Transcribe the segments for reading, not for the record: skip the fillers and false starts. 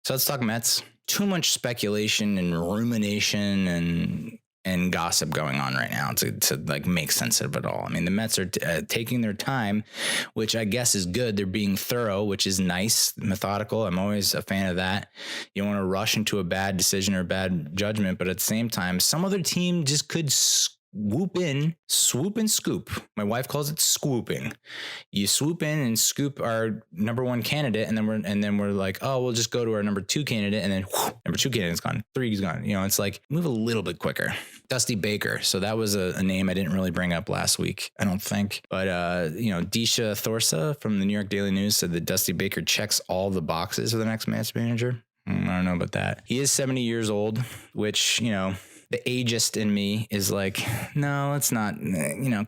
So let's talk Mets. Too much speculation and rumination and gossip going on right now to like make sense of it all. I mean, the Mets are taking their time, which I guess is good. They're being thorough, which is nice, methodical. I'm always a fan of that. You don't want to rush into a bad decision or bad judgment, but at the same time, some other team just could swoop and scoop. My wife calls it swooping. You swoop in and scoop our number one candidate, and then we're like, oh, we'll just go to our number two candidate, and then number two candidate's gone, three's gone. You know, it's like move a little bit quicker. Dusty Baker. So that was a name I didn't really bring up last week, I don't think. But Disha Thorsa from the New York Daily News said that Dusty Baker checks all the boxes for the next Mets manager. I don't know about that. He is 70 years old, which, the ageist in me is like, no, it's not,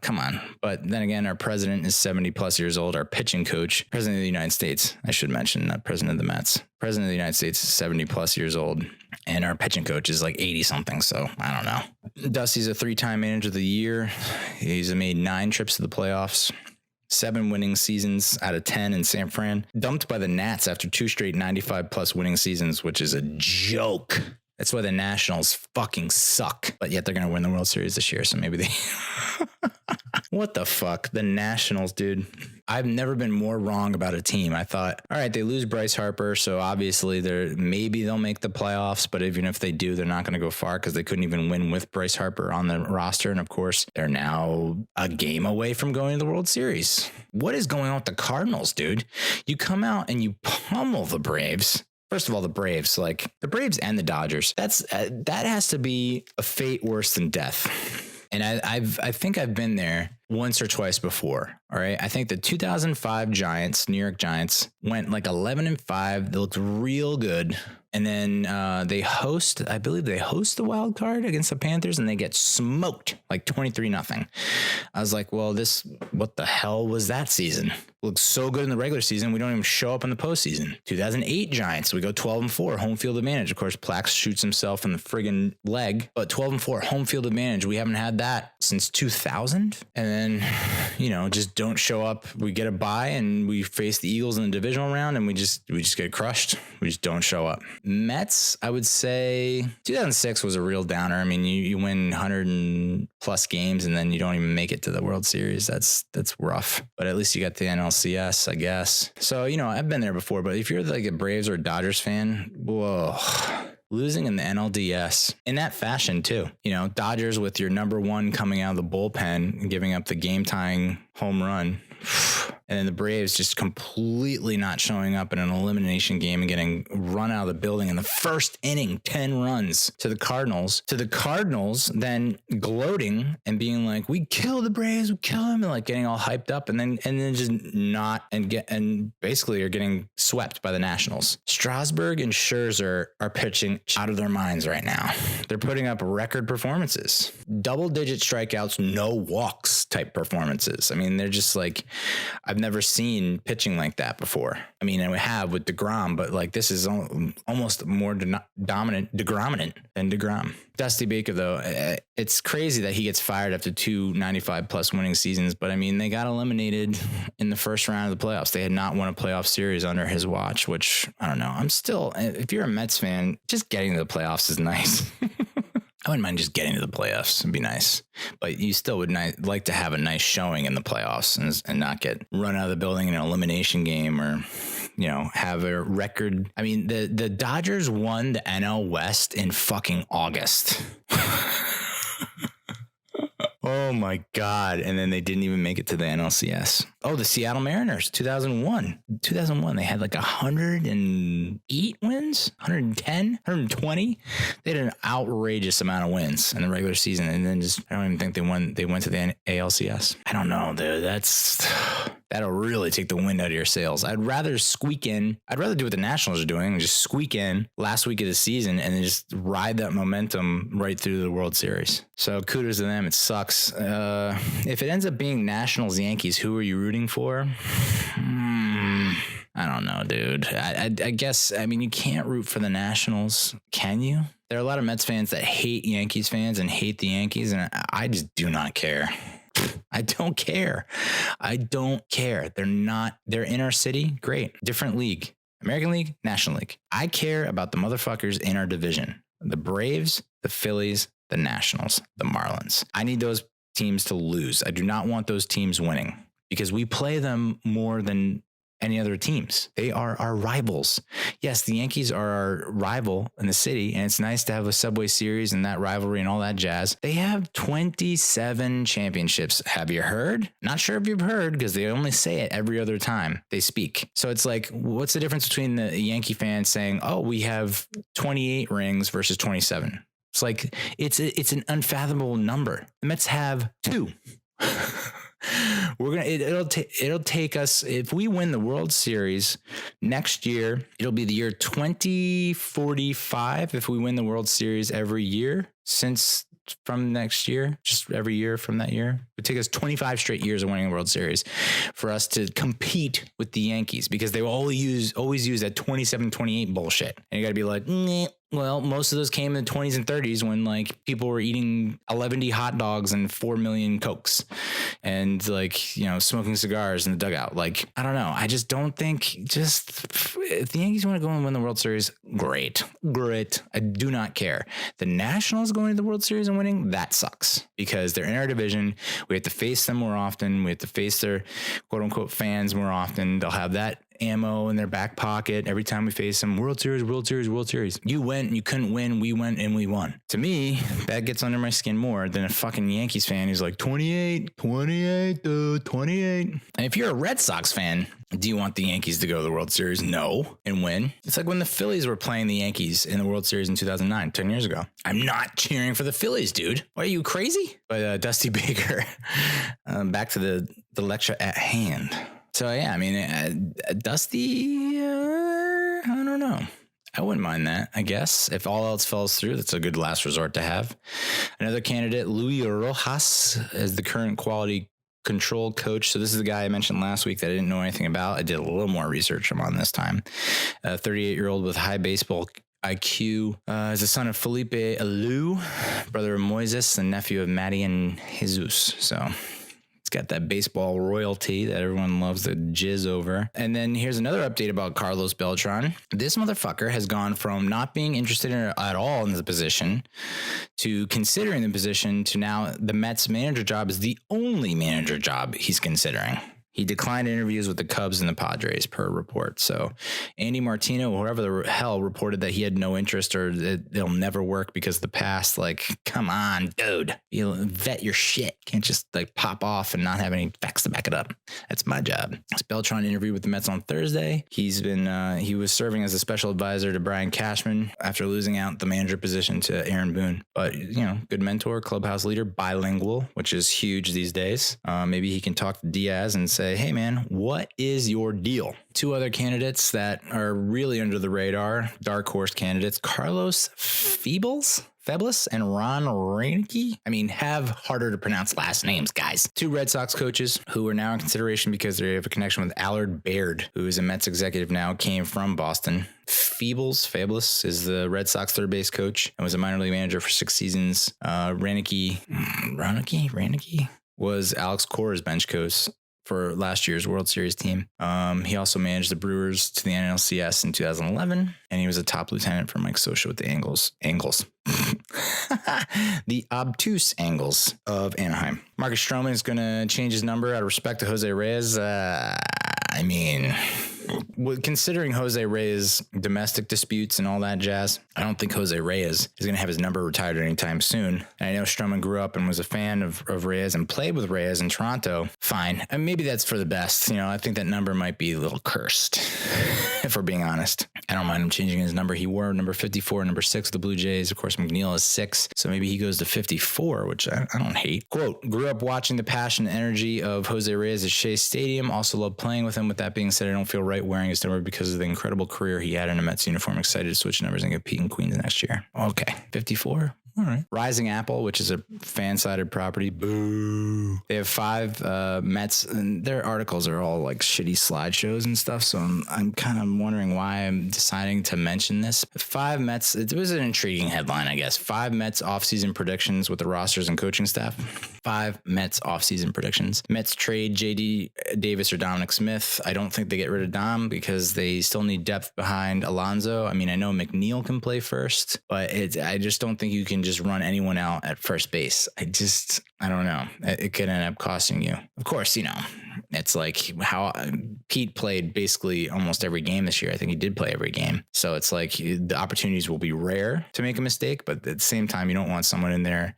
come on. But then again, our president is 70 plus years old. Our pitching coach, president of the United States, I should mention, not president of the Mets. President of the United States is 70 plus years old. And our pitching coach is like 80 something. So I don't know. Dusty's a 3-time manager of the year. He's made 9 trips to the playoffs. 7 winning seasons out of 10 in San Fran. Dumped by the Nats after 2 straight 95 plus winning seasons, which is a joke. That's why the Nationals fucking suck. But yet they're going to win the World Series this year. So maybe they... What the fuck? The Nationals, dude. I've never been more wrong about a team. I thought, all right, they lose Bryce Harper. So obviously maybe they'll make the playoffs. But even if they do, they're not going to go far because they couldn't even win with Bryce Harper on the roster. And of course, they're now a game away from going to the World Series. What is going on with the Cardinals, dude? You come out and you pummel the Braves. First of all, the Braves, like the Braves and the Dodgers, that has to be a fate worse than death. And I think I've been there once or twice before. All right. I think the 2005 New York Giants went like 11-5. They looked real good. And then I believe they host the wild card against the Panthers and they get smoked like 23-0. I was like, well, what the hell was that season? Looks so good in the regular season. We don't even show up in the postseason. 2008 Giants, we go 12-4, home field advantage. Of course, Plax shoots himself in the friggin' leg, but 12-4, home field advantage. We haven't had that since 2000. And then, just don't show up. We get a bye and we face the Eagles in the divisional round and we just get crushed. We just don't show up. Mets, I would say 2006 was a real downer. I mean, you win 100 plus games and then you don't even make it to the World Series. That's rough. But at least you got the NLCS, I guess. So, I've been there before, but if you're like a Braves or a Dodgers fan, whoa. Losing in the NLDS in that fashion too. Dodgers with your number one coming out of the bullpen and giving up the game tying home run. And then the Braves just completely not showing up in an elimination game and getting run out of the building in the first inning, 10 runs to the Cardinals. Then gloating and being like, we kill the Braves, we kill them, and like getting all hyped up and then just not and basically are getting swept by the Nationals. Strasburg and Scherzer are pitching out of their minds right now. They're putting up record performances, double-digit strikeouts, no walks type performances. I mean, they're just like, I've never seen pitching like that before. I mean, and we have with DeGrom, but like this is almost more dominant than DeGrom. Dusty Baker, though, it's crazy that he gets fired after 2 95 plus winning seasons. But I mean, they got eliminated in the first round of the playoffs. They had not won a playoff series under his watch, which I don't know. If you're a Mets fan, just getting to the playoffs is nice. I wouldn't mind just getting to the playoffs. It'd be nice. But you still would like to have a nice showing in the playoffs and not get run out of the building in an elimination game or, have a record. I mean, the Dodgers won the NL West in fucking August. Oh my God. And then they didn't even make it to the NLCS. Oh, the Seattle Mariners, 2001. 2001, they had like 108 wins, 110, 120. They had an outrageous amount of wins in the regular season. And then I don't even think they went to the ALCS. I don't know, dude. That'll really take the wind out of your sails. I'd rather squeak in. I'd rather do what the Nationals are doing and just squeak in last week of the season and then just ride that momentum right through the World Series. So kudos to them. It sucks. If it ends up being Nationals Yankees, who are you rooting for? I don't know, dude. I guess, I mean, you can't root for the Nationals, can you? There are a lot of Mets fans that hate Yankees fans and hate the Yankees, and I just do not care. I don't care. They're in our city. Great. Different league. American League, National League. I care about the motherfuckers in our division. The Braves, the Phillies, the Nationals, the Marlins. I need those teams to lose. I do not want those teams winning because we play them more than any other teams. They are our rivals. Yes, the Yankees are our rival in the city, and it's nice to have a Subway Series and that rivalry and all that jazz. They have 27 championships. Have you heard? Not sure if you've heard because they only say it every other time they speak. So it's like, what's the difference between the Yankee fans saying, oh, we have 28 rings versus 27? It's like, it's an unfathomable number. The Mets have 2. It'll take us, if we win the World Series next year, it'll be the year 2045 if we win the World Series every year from next year, just every year from that year. It would take us 25 straight years of winning the World Series for us to compete with the Yankees because they will always use that 27-28 bullshit. And you got to be like, well, most of those came in the 20s and 30s when like people were eating 11 hot dogs and 4 million Cokes and like, you know, smoking cigars in the dugout. Like, I don't know. I just don't think if the Yankees want to go and win the World Series, great. I do not care. The Nationals going to the World Series and winning, that sucks because they're in our division. We have to face them more often. We have to face their quote unquote fans more often. They'll have that ammo in their back pocket every time we face them. World Series. You went, you couldn't win. We went and we won. To me, that gets under my skin more than a fucking Yankees fan who's like 28, dude, 28. And if you're a Red Sox fan, do you want the Yankees to go to the World Series? No. And win? It's like when the Phillies were playing the Yankees in the World Series in 2009, 10 years ago. I'm not cheering for the Phillies, dude. What, are you crazy? But Dusty Baker, back to the lecture at hand. So, yeah, I mean, Dusty, I don't know. I wouldn't mind that, I guess. If all else falls through, that's a good last resort to have. Another candidate, Luis Rojas, is the current quality control coach. So this is the guy I mentioned last week that I didn't know anything about. I did a little more research on this time. A 38-year-old with high baseball IQ, is the son of Felipe Alou, brother of Moises, and nephew of Matty and Jesus. So it's got that baseball royalty that everyone loves to jizz over. And then here's another update about Carlos Beltran. This motherfucker has gone from not being interested in it at all in the position to considering the position to now the Mets manager job is the only manager job he's considering. He declined interviews with the Cubs and the Padres per report. So Andy Martino, or whoever the hell, reported that he had no interest or it'll never work because of the past. Like, come on, dude. You vet your shit. Can't just like pop off and not have any facts to back it up. That's my job. Beltran interviewed with the Mets on Thursday. He was serving as a special advisor to Brian Cashman after losing out the manager position to Aaron Boone. But, you know, good mentor, clubhouse leader, bilingual, which is huge these days. Maybe he can talk to Diaz and say, hey, man, what is your deal? Two other candidates that are really under the radar, dark horse candidates, Carlos Febles and Ron Roenicke. I mean, have harder to pronounce last names, guys. Two Red Sox coaches who are now in consideration because they have a connection with Allard Baird, who is a Mets executive now, came from Boston. Febles is the Red Sox third base coach and was a minor league manager for 6 seasons. Roenicke was Alex Cora's bench coach for last year's World Series team. He also managed the Brewers to the NLCS in 2011, and he was a top lieutenant for Mike Scioscia with the Angles. The obtuse Angles of Anaheim. Marcus Stroman is going to change his number out of respect to Jose Reyes. Considering Jose Reyes' domestic disputes and all that jazz, I don't think Jose Reyes is going to have his number retired anytime soon. And I know Stroman grew up and was a fan of Reyes and played with Reyes in Toronto. Fine. And maybe that's for the best. You know, I think that number might be a little cursed, if we're being honest. I don't mind him changing his number. He wore number 54, number 6 with the Blue Jays. Of course, McNeil is 6. So maybe he goes to 54, which I don't hate. Quote, grew up watching the passion and energy of Jose Reyes at Shea Stadium. Also loved playing with him. With that being said, I don't feel right wearing his number because of the incredible career he had in a Mets uniform. Excited to switch numbers and compete in Queens next year. Okay, 54. All right. Rising Apple, which is a fan-sided property. Boo. They have 5 Mets, and their articles are all like shitty slideshows and stuff. So I'm kind of wondering why I'm deciding to mention this. 5 Mets. It was an intriguing headline, I guess. 5 Mets offseason predictions with the rosters and coaching staff. 5 Mets offseason predictions. Mets trade JD Davis or Dominic Smith. I don't think they get rid of Dom because they still need depth behind Alonso. I mean, I know McNeil can play first, but I just don't think you can just run anyone out at first base. I don't know. It could end up costing you. Of course, it's like how Pete played basically almost every game this year. I think he did play every game. So it's like the opportunities will be rare to make a mistake, but at the same time, you don't want someone in there.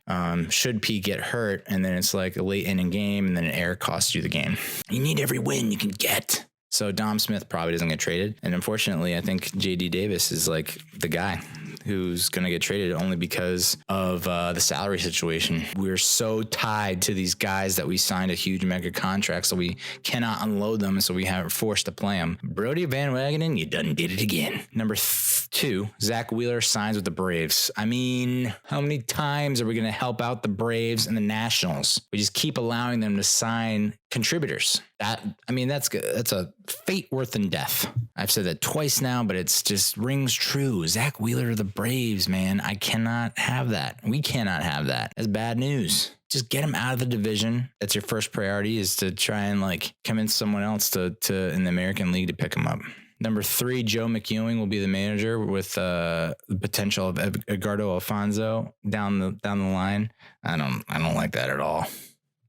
Should Pete get hurt and then it's like a late inning game and then an error costs you the game. You need every win you can get. So Dom Smith probably doesn't get traded. And unfortunately, I think JD Davis is like the guy who's going to get traded only because of the salary situation. We're so tied to these guys that we signed a huge mega contract, so we cannot unload them, so we have forced to play them. Brody Van Wagenen, you done did it again. Number 2, Zack Wheeler signs with the Braves. I mean, how many times are we going to help out the Braves and the Nationals? We just keep allowing them to sign contributors. That's a fate worse than death. I've said that twice now, but it's just rings true. Zack Wheeler to the Braves, man. I cannot have that. We cannot have that. That's bad news. Just get him out of the division. That's your first priority, is to try and like convince someone else to in the American League to pick him up. Number 3, Joe McEwing will be the manager with the potential of Edgardo Alfonso down the line. I don't like that at all.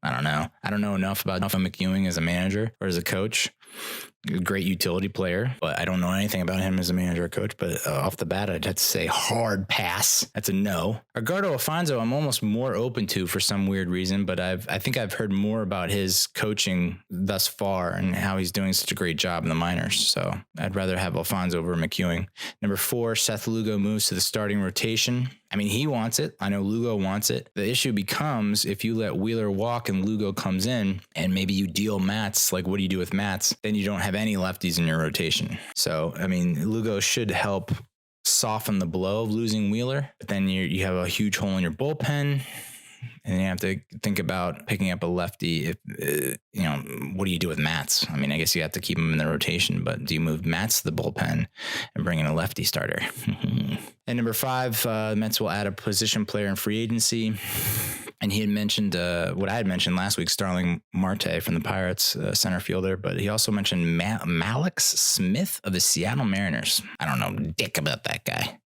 I don't know. I don't know enough about McEwing as a manager or as a coach. Great utility player, but I don't know anything about him as a manager or coach. But off the bat, I'd have to say hard pass. That's a no. Edgardo Alfonso, I'm almost more open to for some weird reason, but I think I've heard more about his coaching thus far and how he's doing such a great job in the minors. So I'd rather have Alfonso over McEwing. Number 4, Seth Lugo moves to the starting rotation. I mean, he wants it. I know Lugo wants it. The issue becomes if you let Wheeler walk and Lugo comes in and maybe you deal Mats, like what do you do with Mats? Then you don't have any lefties in your rotation. So, I mean, Lugo should help soften the blow of losing Wheeler, but then you have a huge hole in your bullpen. And you have to think about picking up a lefty. If what do you do with Mats? I mean, I guess you have to keep him in the rotation, but do you move Mats to the bullpen and bring in a lefty starter? And number 5, the Mets will add a position player in free agency. And he had mentioned what I had mentioned last week, Starling Marte from the Pirates, center fielder. But he also mentioned Mallex Smith of the Seattle Mariners. I don't know dick about that guy,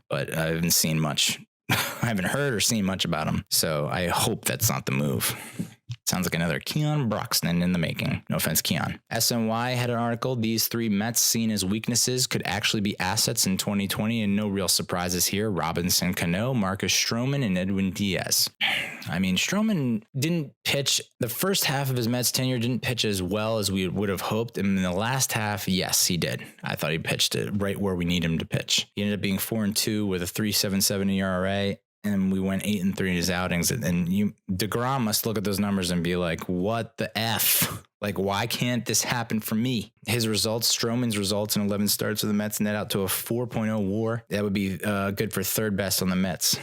but I haven't seen much. I haven't heard or seen much about him, so I hope that's not the move. Sounds like another Keon Broxton in the making. No offense, Keon. SNY had an article. These 3 Mets seen as weaknesses could actually be assets in 2020, and no real surprises here. Robinson Cano, Marcus Stroman, and Edwin Diaz. I mean, Stroman didn't pitch the first half of his Mets tenure, didn't pitch as well as we would have hoped. And in the last half, yes, he did. I thought he pitched it right where we need him to pitch. He ended up being 4-2 with a 3.77 ERA. And we went 8-3 in his outings. And DeGrom must look at those numbers and be like, what the F? Like, why can't this happen for me? His results, Stroman's results in 11 starts with the Mets net out to a 4.0 WAR. That would be good for third best on the Mets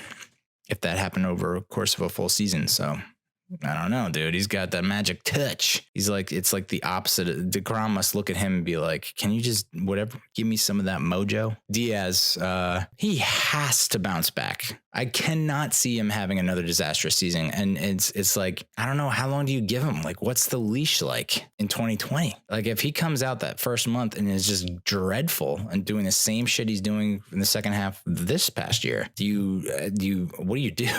if that happened over a course of a full season. So I don't know, dude. He's got that magic touch. He's like, it's like the opposite. DeGrom must look at him and be like, can you just give me some of that mojo? Diaz, he has to bounce back. I cannot see him having another disastrous season. And it's like, I don't know, how long do you give him? Like, what's the leash like in 2020? Like, if he comes out that first month and is just dreadful and doing the same shit he's doing in the second half of this past year, what do you do?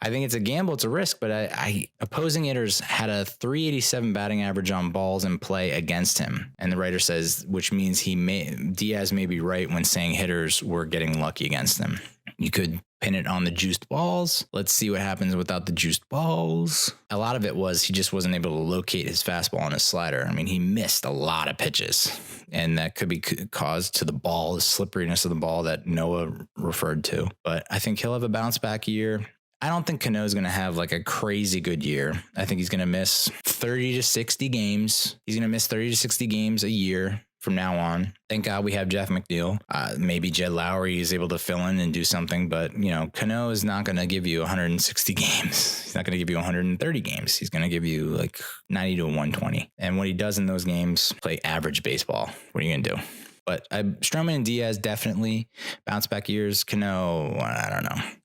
I think it's a gamble. It's a risk, but opposing hitters had a 387 batting average on balls in play against him. And the writer says, which means Diaz may be right when saying hitters were getting lucky against him. You could pin it on the juiced balls. Let's see what happens without the juiced balls. A lot of it was he just wasn't able to locate his fastball and his slider. I mean, he missed a lot of pitches, and that could be caused to the ball, the slipperiness of the ball that Noah referred to. But I think he'll have a bounce back year. I don't think Cano's going to have like a crazy good year. I think he's going to miss 30 to 60 games. He's going to miss 30 to 60 games a year from now on. Thank God we have Jeff McNeil. Maybe Jed Lowry is able to fill in and do something, but Cano is not going to give you 160 games. He's not going to give you 130 games. He's going to give you like 90 to 120. And what he does in those games, play average baseball. What are you going to do? But Stroman and Diaz definitely bounce back years. Cano, I don't know.